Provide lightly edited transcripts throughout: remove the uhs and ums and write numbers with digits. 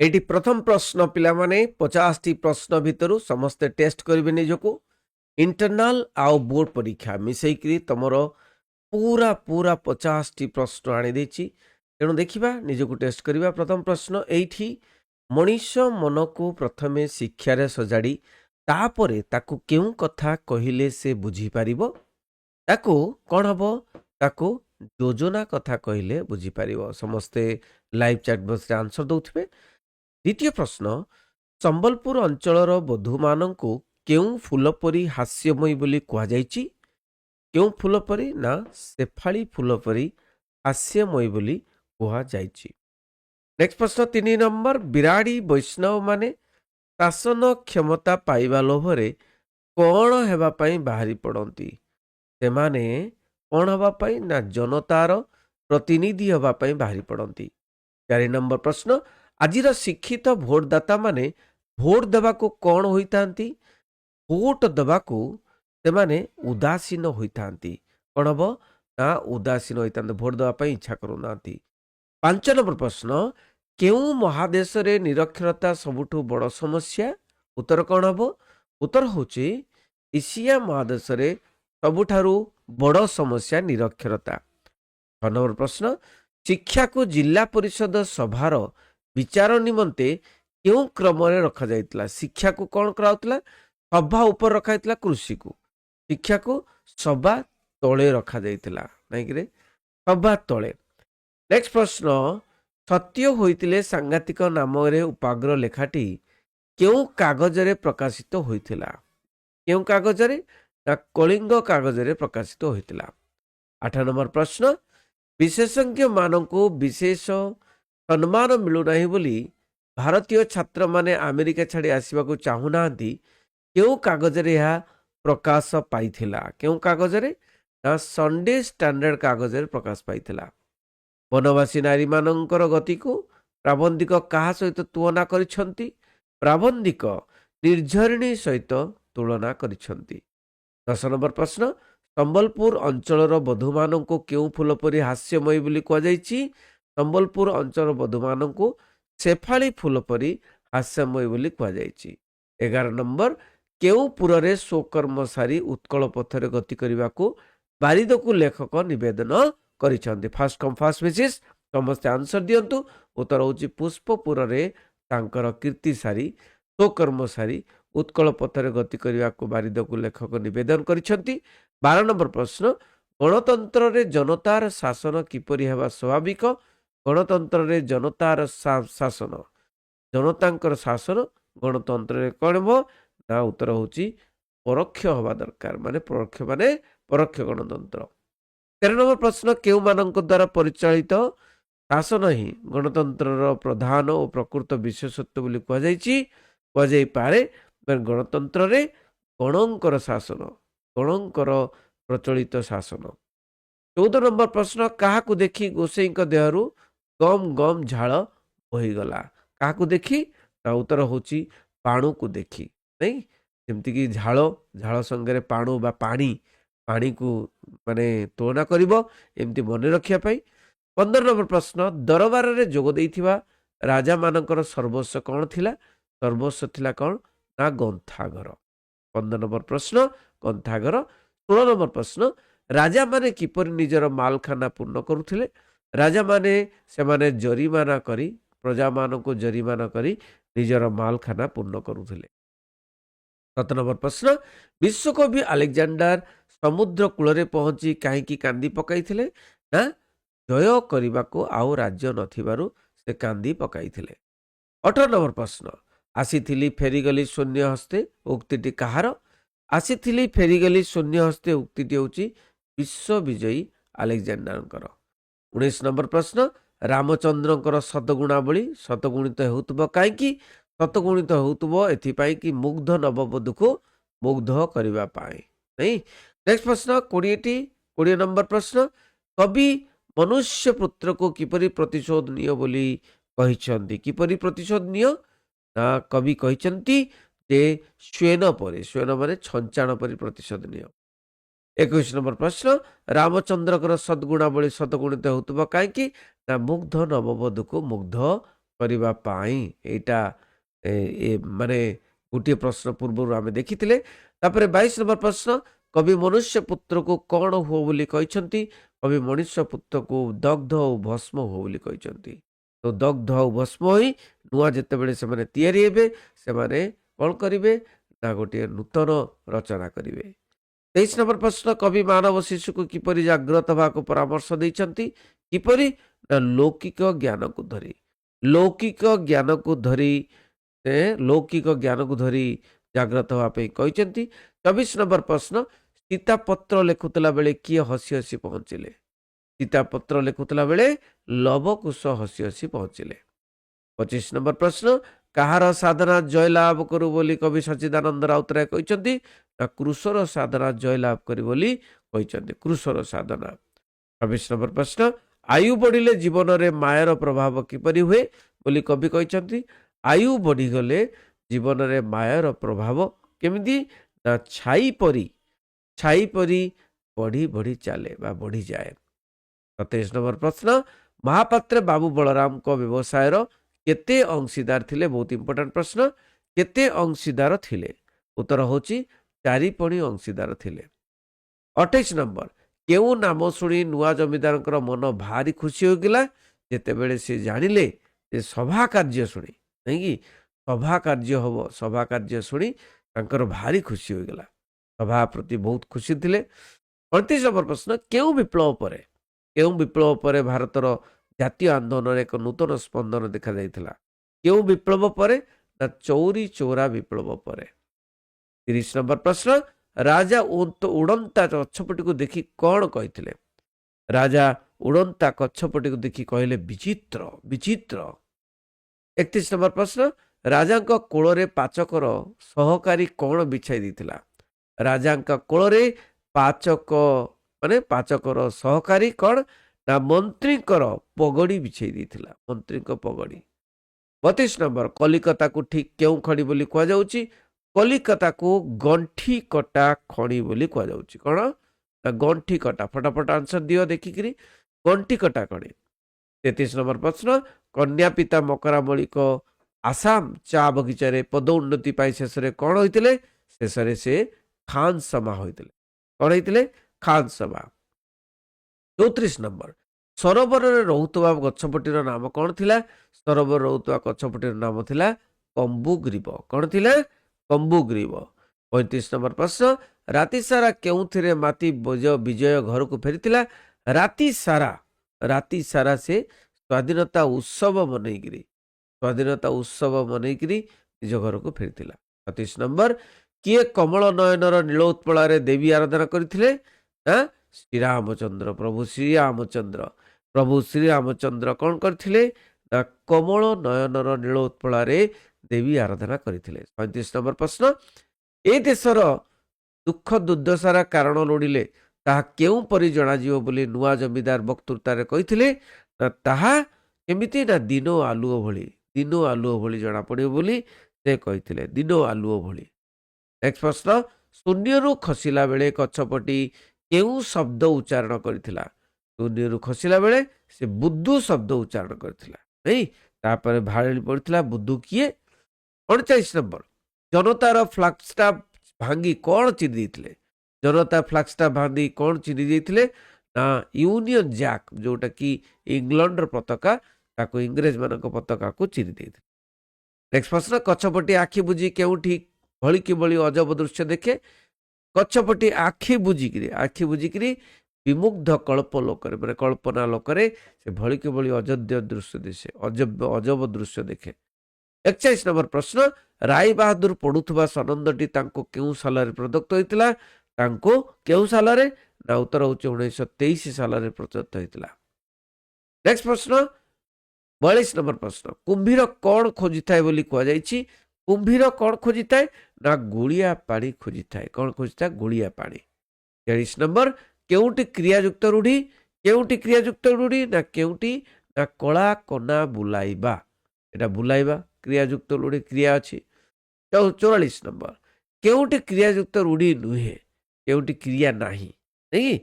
Eighty प्रथम प्रश्न पिला माने 50 टी प्रश्न भितरु समस्ते टेस्ट करिवे निजको इंटरनल आउ बोर्ड परीक्षा मिसेइकरी तमरो पूरा पूरा 50 टी प्रश्न आनी देछि तेणु देखिबा निजको टेस्ट करिबा। प्रथम प्रश्न एठी मनीष मन को प्रथमे शिक्षा रे सजाड़ी तापरे ताकू केउ कथा कहिले से बुझी पारिबो ताकू कोन हबो ताकू योजना कथा कहिले बुझी पारिबो। समस्ते लाइव चैट बॉक्स रे आंसर दउथिबे। द्वितीय प्रश्न संबलपुर अंचलर बधू मानंकु केउ फूलपरी हास्यमयी बोली कुहा जाइछि केउ फूलपरी ना शेफाली फूलपरी हास्यमयी बोली कुहा जाइछि। नेक्स्ट प्रश्न 3 नंबर बिराड़ी वैष्णव माने शासन क्षमता पाइबा लोभरे कौन हेबा पई बाहरी पड़ती सेमाने कौन हेबा पई ना जनतार प्रतिनिधि हेबा पई बाहरी पड़ती। 4 नंबर प्रश्न आजिर शिक्षित भोटदाता माने भोट देवाको कौन होइतांती भोट देवाको सेमाने उदासीन होइतांती कौन हबो ना उदासीन होइतांती भोट देवा पई इच्छा करूनांती। 5 नंबर प्रश्न केउ महादेश रे निरक्षरता सबुठु बड़ समस्या उत्तर कौन हबो उत्तर होची एशिया महादेश रे सबुठारु बड़ समस्या निरक्षरता। 6 नंबर प्रश्न शिक्षा को जिला परिषद सभार विचार निमंते क्यों क्रम रखा जाइतला शिक्षा को कौन कराउतला सभा ऊपर रखा जाइतला कृषि को शिक्षा को सभा तले रखा जाइतला नहीं कि सभा तले। नेक्स्ट प्रश्न सत्य होइतिले सांगातिक नाम रे उपाग्र लेखाटी क्यों कागज रे प्रकाशित होइतिला क्यों कागज रे ना कलिंग कागज रे प्रकाशित होइतिला। 8 नंबर प्रश्न विशेषज्ञ मानक विशेष सम्मान मिलू नहीं बोली भारतीय छात्र माने अमेरिका छाड़ी आसवा को चाहूना क्यों कागज रे यह प्रकाश पाइथिला क्यों कागज रे ना संडे स्टैंडर्ड कागज रे प्रकाश पाइथिला। वनवासी नारी मानकर गति को प्राबंधिक कहा सहित तुलना करिसंती प्राबंधिक निर्झरिणी सहित तुलना करिसंती। 10 नंबर प्रश्न संबलपुर अंचलर बधू मानक क्यों फूलपरी हास्यमयी बोली कुहा जाइछि संबलपुर अंचल बधू मानक शेफाली फूलपरी हास्यमयी बोली कुहा जाइछि। 11 नंबर केउ पुररे स्वकर्म सारी उत्कल पथरे गति करने को बारिद को लेखक निवेदन करिसंती। फास्ट कम फास्ट बेसिस समस्त आंसर दियंतु उत्तर होची पुष्पपुर रे तांकर कीर्ति सारी स्वकर्म सारी उत्कल पथरे गति करने को बारिद को लेखक निवेदन करिसंती। 12 नंबर प्रश्न गणतंत्र रे जनतार शासन किपरि हेबा स्वाभाविक गणतंत्र रे जनतार शासन जनतांकर शासन गणतंत्र रे कोन हो ना उत्तर होची परोक्ष होबा दरकार माने परोक्ष गणतंत्र। 13 नंबर प्रश्न केउ मानक द्वारा परिचालित शासन ही गणतंत्र प्रधान और प्रकृत विशेषत्व बोली कुहा जाइछि कुहा जाई पारे गणतंत्र रे गणंकर शासन गणंकर प्रचलित शासन। 14 नंबर प्रश्न क्या देखी गोसाई देहरु गम गम झाड़ बहीगला क्या देखी उत्तर होची पाणु को देखी नहीं जमती कि झाड़ झाड़ संगे पाणु बा पानी पानी को माने तुलना करिवो एमती मन रखिया पाई। 15 नंबर प्रश्न दरबार रे जोग देइथिबा राजा मानकर सर्वस्व कौन थिला सर्वस्व थिला कौन ना गंथाघर। 15 नंबर प्रश्न गंथाघर। 16 नंबर प्रश्न राजा माने किपर निजर मालखाना पूर्ण करुथिले राजा माने से माने जरिमाना करी प्रजा मान को जरिमाना करी निजर मालखाना पूर्ण करुथिले। 7 नंबर प्रश्न विश्वकवि अलेक्जेंडर समुद्र कूल पहुंची कहीं कांदी पकाइथिले ना जय करने को आउ राज्य नथिबारु से कांदी पकाइथिले। 18 नंबर प्रश्न आसीथिली फेरीगली शून्य हस्ते उक्तिटी कहार आसीथिली फेरीगली शून्य हस्ते उक्तिटी होची विश्व विजयी अलेक्जेंडर। 19 नंबर प्रश्न रामचंद्रंकर शतगुणावली शतगुणित होउतबो काईकी शतगुणित होउतबो एथिपाई कि मुग्ध नववधू को मुग्ध करिबा पाए नहीं। नेक्स्ट प्रश्न 20 नंबर प्रश्न कवि मनुष्य पुत्र को किपरि प्रतिशोध नियो बोली कहिसंती किपरि प्रतिशोध नियो ना कवि कहिसंती जे श्वेन माने छंचाण परि प्रतिशोध नियो। 21 नंबर प्रश्न रामचंद्रकर सद्गुणावली शतगुणित होउतबो काईकी ना मुग्ध नववधू को मुग्ध କରିବା ପାଇଁ ଏଇଟା ମାନେ ଗୋଟିଏ ପ୍ରଶ୍ନ ପୂର୍ବରୁ ଆମେ ଦେଖିଥିଲେ। ତାପରେ 22 ନମ୍ବର ପ୍ରଶ୍ନ, କବି ମନୁଷ୍ୟ ପୁତ୍ରକୁ କ'ଣ ହୁଅ ବୋଲି କହିଛନ୍ତି? କବି ମନୁଷ୍ୟ ପୁତ୍ରକୁ ଦଗ୍ଧ ଓ ଭସ୍ମ ହୁଅ ବୋଲି କହିଛନ୍ତି। ତ ଦଗ୍ଧ ଆଉ ଭସ୍ମ ହୋଇ ନୂଆ ଯେତେବେଳେ ସେମାନେ ତିଆରି ହେବେ, ସେମାନେ କ'ଣ କରିବେ ନା ଗୋଟିଏ ନୂତନ ରଚନା କରିବେ। 23 ନମ୍ବର ପ୍ରଶ୍ନ, କବି ମାନବ ଶିଶୁକୁ କିପରି ଜାଗ୍ରତ ହେବାକୁ ପରାମର୍ଶ ଦେଇଛନ୍ତି? କିପରି ନା ଲୌକିକ ଜ୍ଞାନକୁ ଧରି। ଲୌକିକ ଜ୍ଞାନକୁ ଧରି ଜାଗ୍ରତ ହେବା ପାଇଁ କହିଛନ୍ତି। 24 ନମ୍ବର ପ୍ରଶ୍ନ, ସୀତାପତ୍ର ଲେଖୁଥିଲା ବେଳେ କିଏ ହସି ହସି ପହଞ୍ଚିଲେ? ସୀତାପତ୍ର ଲେଖୁଥିଲା ବେଳେ ଲବକୁଶ ହସି ହସି ପହଞ୍ଚିଲେ। 25 ନମ୍ବର ପ୍ରଶ୍ନ, କାହାର ସାଧନା ଜୟଲାଭ କରୁ ବୋଲି କବି ସଚ୍ଚିଦାନନ୍ଦ ରାଉତରାୟ କହିଛନ୍ତି? ନା କୃଷର ସାଧନା ଜୟଲାଭ କରି ବୋଲି କହିଛନ୍ତି। କୃଷର ସାଧନା। 26 ନମ୍ବର ପ୍ରଶ୍ନ, ଆୟୁ ବଢ଼ିଲେ ଜୀବନରେ ମାୟାର ପ୍ରଭାବ କିପରି ହୁଏ ବୋଲି କବି କହିଛନ୍ତି? ଆୟୁ ବଢ଼ିଗଲେ ଜୀବନରେ ମାୟାର ପ୍ରଭାବ କେମିତି? ନା ଛାଇ ପରି ବଢ଼ି ବଢ଼ି ଚାଲେ ବା ବଢ଼ିଯାଏ। 27 ନମ୍ବର ପ୍ରଶ୍ନ, ମହାପାତ୍ରେ ବାବୁ ବଳରାମଙ୍କ ବ୍ୟବସାୟର କେତେ ଅଂଶୀଦାର ଥିଲେ? ବହୁତ ଇମ୍ପୋର୍ଟାଣ୍ଟ ପ୍ରଶ୍ନ। କେତେ ଅଂଶୀଦାର ଥିଲେ? ଉତ୍ତର ହେଉଛି 4 ଅଂଶୀଦାର ଥିଲେ। 28 ନମ୍ବର, କେଉଁ ନାମ ଶୁଣି ନୂଆ ଜମିଦାରଙ୍କର ମନ ଭାରି ଖୁସି ହୋଇଗଲା? ଯେତେବେଳେ ସେ ଜାଣିଲେ ଯେ ସଭା କାର୍ଯ୍ୟ ଶୁଣି, ନାଇଁକି ସଭା କାର୍ଯ୍ୟ ହବ, ସଭା କାର୍ଯ୍ୟ ଶୁଣି ତାଙ୍କର ଭାରି ଖୁସି ହୋଇଗଲା। ସଭା ପ୍ରତି ବହୁତ ଖୁସି ଥିଲେ। 29 ନମ୍ବର ପ୍ରଶ୍ନ, କେଉଁ ବିପ୍ଳବ ପରେ ଭାରତର ଜାତୀୟ ଆନ୍ଦୋଳନରେ ଏକ ନୂତନ ସ୍ପନ୍ଦନ ଦେଖାଯାଇଥିଲା? କେଉଁ ବିପ୍ଳବ ପରେ? ନା ଚୌରୀ ଚୌରା ବିପ୍ଳବ ପରେ। 30 ନମ୍ବର ପ୍ରଶ୍ନ, ରାଜା ଉଡ଼ନ୍ତା କଛପଟିକୁ ଦେଖି କ'ଣ କହିଥିଲେ? ରାଜା ଉଡ଼ନ୍ତା କଛପଟିକୁ ଦେଖି କହିଲେ ବିଚିତ୍ର ବିଚିତ୍ର। 31 ନମ୍ବର ପ୍ରଶ୍ନ, ରାଜାଙ୍କ କୋଳରେ ପାଚକର ସହକାରୀ କ'ଣ ବିଛାଇ ଦେଇଥିଲା? ରାଜାଙ୍କ କୋଳରେ ପାଚକର ସହକାରୀ କ'ଣ? ନା ମନ୍ତ୍ରୀଙ୍କର ପଗଡ଼ି ବିଛାଇ ଦେଇଥିଲା। ମନ୍ତ୍ରୀଙ୍କ ପଗଡ଼ି। 32 ନମ୍ବର, କଲିକତାକୁ ଠିକ୍ କେଉଁ ଖଣି ବୋଲି କୁହାଯାଉଛି? କଲିକତାକୁ ଗଣ୍ଠି କଟା ଖଣି ବୋଲି କୁହାଯାଉଛି। କ'ଣ? ନା ଗଣ୍ଠି କଟା। ଫଟାଫଟ ଆନ୍ସର ଦିଅ ଦେଖିକିରି। ଗଣ୍ଠି କଟା ଖଣି। 33 ନମ୍ବର ପ୍ରଶ୍ନ, କନ୍ୟା ପିତା ମକରା ମଳିକ ଆସାମ ଚା ବଗିଚାରେ ପଦୋନ୍ନତି ପାଇଁ ଶେଷରେ କ'ଣ ହୋଇଥିଲେ? ଶେଷରେ ସେ ଖାନ୍ ସମା ହୋଇଥିଲେ। କ'ଣ ହେଇଥିଲେ? ଖାନ୍ ସମା। 34 ନମ୍ବର, ସରୋବରରେ ରହୁଥିବା ଗଛପଟିର ନାମ କ'ଣ ଥିଲା? ସରୋବର ରହୁଥିବା ଗଛପଟିର ନାମ ଥିଲା କମ୍ବୁଗ୍ରୀବ। କ'ଣ ଥିଲା? କମ୍ବୁଗ୍ରୀବ। 35 ନମ୍ବର ପ୍ରଶ୍ନ, ରାତି ସାରା କେଉଁଥିରେ ମାତି ବିଜୟ ଘରକୁ ଫେରିଥିଲା? ରାତି ସାରା ସେ ସ୍ୱାଧୀନତା ଉତ୍ସବ ମନେଇକିରି ନିଜ ଘରକୁ ଫେରିଥିଲା। 36 ନମ୍ବର, କିଏ କମଳ ନୟନର ନୀଳ ଉତ୍ପଳାରେ ଦେବୀ ଆରାଧନା କରିଥିଲେ? ନା ଶ୍ରୀରାମଚନ୍ଦ୍ର। ପ୍ରଭୁ ଶ୍ରୀରାମଚନ୍ଦ୍ର କ'ଣ କରିଥିଲେ? ନା କମଳ ନୟନର ନୀଳ ଉତ୍ପଳାରେ ଦେବୀ ଆରାଧନା କରିଥିଲେ। 37 ନମ୍ବର ପ୍ରଶ୍ନ, ଏ ଦେଶର ଦୁଃଖ ଦୁର୍ଦ୍ଦଶାର କାରଣ ଲୋଡ଼ିଲେ ତାହା କେଉଁ ପରି ଜଣାଯିବ ବୋଲି ନୂଆ ଜମିଦାର ବକ୍ତୃତାରେ କହିଥିଲେ? ନା ତାହା କେମିତି? ନା ଦିନ ଆଲୁଅ ଭଳି ଜଣାପଡ଼ିବ ବୋଲି ସେ କହିଥିଲେ। ଦିନ ଆଲୁଅ ଭଳି। ନେକ୍ସଟ ପ୍ରଶ୍ନ, ଶୂନ୍ୟରୁ ଖସିଲା ବେଳେ ଗଛପଟି କେଉଁ ଶବ୍ଦ ଉଚ୍ଚାରଣ କରିଥିଲା? ଶୂନ୍ୟରୁ ଖସିଲା ବେଳେ ସେ ବୁଦ୍ଧୁ ଶବ୍ଦ ଉଚ୍ଚାରଣ କରିଥିଲା। ତାପରେ ଭାଳି ପଡ଼ିଥିଲା ବୁଦ୍ଧୁ କିଏ? 39 ନମ୍ବର, ଜନତାର ଫ୍ଲାଗଷ୍ଟାଫ୍ ଭାଙ୍ଗି କ'ଣ ଚିରି ଦେଇଥିଲେ? ଜନତା ଫ୍ଲାଗଷ୍ଟାଫ୍ ଭାଙ୍ଗି କ'ଣ ଚିରି ଦେଇଥିଲେ? ନା ୟୁନିୟନ ଜ୍ୟାକ୍, ଯୋଉଟା କି ଇଂଲଣ୍ଡର ପତାକା, ତାକୁ ଇଂରେଜମାନଙ୍କ ପତାକାକୁ ଚିରି ଦେଇଥିଲେ। ନେକ୍ସଟ ପ୍ରଶ୍ନ, ଗଛପଟି ଆଖି ବୁଜି କେଉଁଠି ଭଳି କିଭଳି ଅଜବ ଦୃଶ୍ୟ ଦେଖେ? ଗଛପଟି ଆଖି ବୁଜିକିରି ବିମୁଗ୍ଧ କଳ୍ପନା ଲୋକରେ ସେ ଭଳି କିଭଳି ଅଜବ ଦୃଶ୍ୟ ଦେଖେ। 41 ନମ୍ବର ପ୍ରଶ୍ନ, ରାୟ ବାହାଦୁର ପଢୁଥିବା ସନନ୍ଦଟି ତାଙ୍କୁ କେଉଁ ସାଲରେ ପ୍ରଦତ୍ତ ହୋଇଥିଲା? ତାଙ୍କୁ କେଉଁ ସାଲରେ? ନା ଉତ୍ତର ହେଉଛି 1923 ସାଲରେ ପ୍ରଦତ୍ତ ହୋଇଥିଲା। ନେକ୍ସଟ ପ୍ରଶ୍ନ, 42 ନମ୍ବର ପ୍ରଶ୍ନ, କୁମ୍ଭୀର କ'ଣ ଖୋଜିଥାଏ ବୋଲି କୁହାଯାଇଛି? କୁମ୍ଭୀର କ'ଣ ଖୋଜିଥାଏ? ନା ଗୁଳିଆ ପାଣି ଖୋଜିଥାଏ। କ'ଣ ଖୋଜିଥାଏ? ଗୁଳିଆ ପାଣି। 43 ନମ୍ବର, କେଉଁଟି କ୍ରିୟାଯୁକ୍ତ ରୂଢ଼ି? ନା କେଉଁଟି? ନା କଳା କନା ବୁଲାଇବା। ଏଟା ବୁଲାଇବା କ୍ରିୟାଯୁକ୍ତ ରୂଢ଼ି, କ୍ରିୟା ଅଛି। 44 ନମ୍ବର, କେଉଁଟି କ୍ରିୟାଯୁକ୍ତ ରୂଢ଼ି ନୁହେଁ? କେଉଁଟି କ୍ରିୟା ନାହିଁ? ନାଇଁ,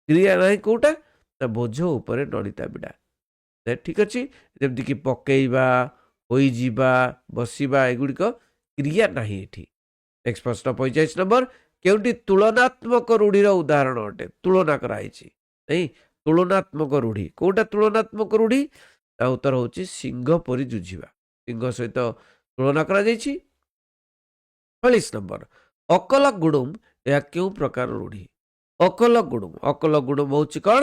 କ୍ରିୟା ନାହିଁ କୋଉଟା? ନା ବୋଝ ଉପରେ ନଳିତା ବିଡ଼ା। ଠିକ ଅଛି, ଯେମିତିକି ପକେଇବା, ହୋଇଯିବା ବସିବା ଏଗୁଡ଼ିକ କ୍ରିୟା ନାହିଁ ଏଠି। ନେକ୍ସଟ ପ୍ରଶ୍ନ 45 ନମ୍ବର, କେଉଁଠି ତୁଳନାତ୍ମକ ରୂଢ଼ିର ଉଦାହରଣ ଅଟେ? ତୁଳନା କରାଯାଇଛି ନାଇଁ, ତୁଳନାତ୍ମକ ରୂଢ଼ି କୋଉଟା ତୁଳନାତ୍ମକ ରୂଢ଼ି? ତା ଉତ୍ତର ହେଉଛି ସିଂହ ପରି ଯୁଝିବା। ସିଂହ ସହିତ ତୁଳନା କରାଯାଇଛି। 46 ନମ୍ବର, ଅକଲ ଗୁଡୁମ ଏହା କେଉଁ ପ୍ରକାର ରୂଢ଼ି? ଅକଲ ଗୁଡୁମ ହେଉଛି କ'ଣ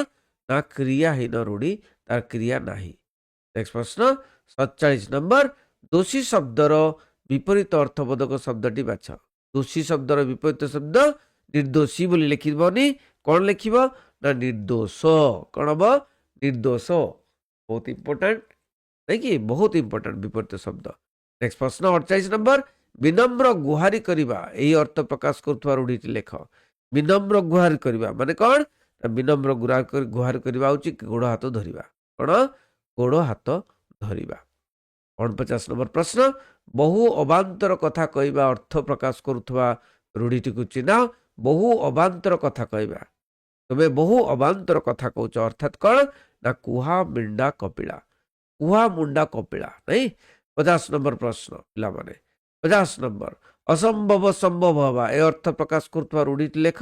ନା କ୍ରିୟାହୀନ ରୂଢ଼ି, ତାର କ୍ରିୟା ନାହିଁ। ନେକ୍ସଟ ପ୍ରଶ୍ନ 47 ନମ୍ବର, ଦୋଷୀ ଶବ୍ଦର ବିପରୀତ ଅର୍ଥବୋଧକ ଶବ୍ଦଟି ବାଛ। ଦୋଷୀ ଶବ୍ଦର ବିପରୀତ ଶବ୍ଦ ନିର୍ଦୋଷୀ ବୋଲି ଲେଖିବନି, କ'ଣ ଲେଖିବ ନା ନିର୍ଦୋଷ। କ'ଣ ହବ? ନିର୍ଦୋଷ। ବହୁତ ଇମ୍ପୋର୍ଟାଣ୍ଟ ନାଇଁ କି, ବହୁତ ଇମ୍ପୋର୍ଟାଣ୍ଟ ବିପରୀତ ଶବ୍ଦ। ନେକ୍ସଟ ପ୍ରଶ୍ନ 48 ନମ୍ବର, ବିନମ୍ର ଗୁହାରି କରିବା ଏହି ଅର୍ଥ ପ୍ରକାଶ କରୁଥିବା ରୂଢ଼ିଟି ଲେଖ। ବିନମ୍ର ଗୁହାରି କରିବା ମାନେ କ'ଣ? ବିନମ୍ର ଗୁହାରି କରିବା ହେଉଛି ଗୋଡ଼ ହାତ ଧରିବା। କ'ଣ? ଗୋଡ଼ ହାତ ଧରିବା। 49 ନମ୍ବର ପ୍ରଶ୍ନ, ବହୁ ଅବାନ୍ତର କଥା କହିବା ଅର୍ଥ ପ୍ରକାଶ କରୁଥିବା ରୂଢ଼ିଟିକୁ ଚିହ୍ନାଅ। ବହୁ ଅବାନ୍ତର କଥା କହିବା, ତମେ ବହୁ ଅବାନ୍ତର କଥା କହୁଛ, ଅର୍ଥାତ୍ କ'ଣ ନା କୁହା ମୁଣ୍ଡା କପିଳା। କୁହା ମୁଣ୍ଡା କପିଳା ନାଇଁ। 50 ନମ୍ବର ପ୍ରଶ୍ନ ପିଲାମାନେ, 50 ନମ୍ବର, ଅସମ୍ଭବ ସମ୍ଭବ ହେବା ଏ ଅର୍ଥ ପ୍ରକାଶ କରୁଥିବା ରୂଢ଼ିଟି ଲେଖ।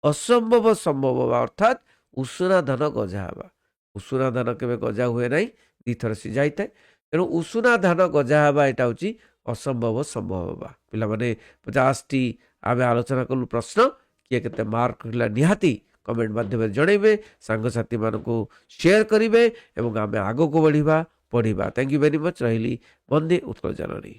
ଅସମ୍ଭବ ସମ୍ଭବ ହେବା ଅର୍ଥାତ୍ ଉଷୁନା ଧାନ ଗଜା ହେବା। ଉଷୁନା ଧାନ କେବେ ଗଜା ହୁଏ ନାହିଁ, ଦୁଇଥର ସିଝା ହେଇଥାଏ। ତେଣୁ ଉଷୁନା ଧାନ ଗଜା ହେବା ଏଇଟା ହେଉଛି ଅସମ୍ଭବ ସମ୍ଭବ ହେବା। ପିଲାମାନେ 50ଟି ଆମେ ଆଲୋଚନା କଲୁ ପ୍ରଶ୍ନ। କିଏ କେତେ ମାର୍କ ରଖିଲା ନିହାତି କମେଣ୍ଟ ମାଧ୍ୟମରେ ଜଣାଇବେ, ସାଙ୍ଗସାଥିମାନଙ୍କୁ ସେୟାର କରିବେ ଏବଂ ଆମେ ଆଗକୁ ବଢ଼ିବା ପଢ଼ିବା। Thank you very much. ରହିଲି। ବନ୍ଦେ ଉତ୍କଳ ଜନନୀ।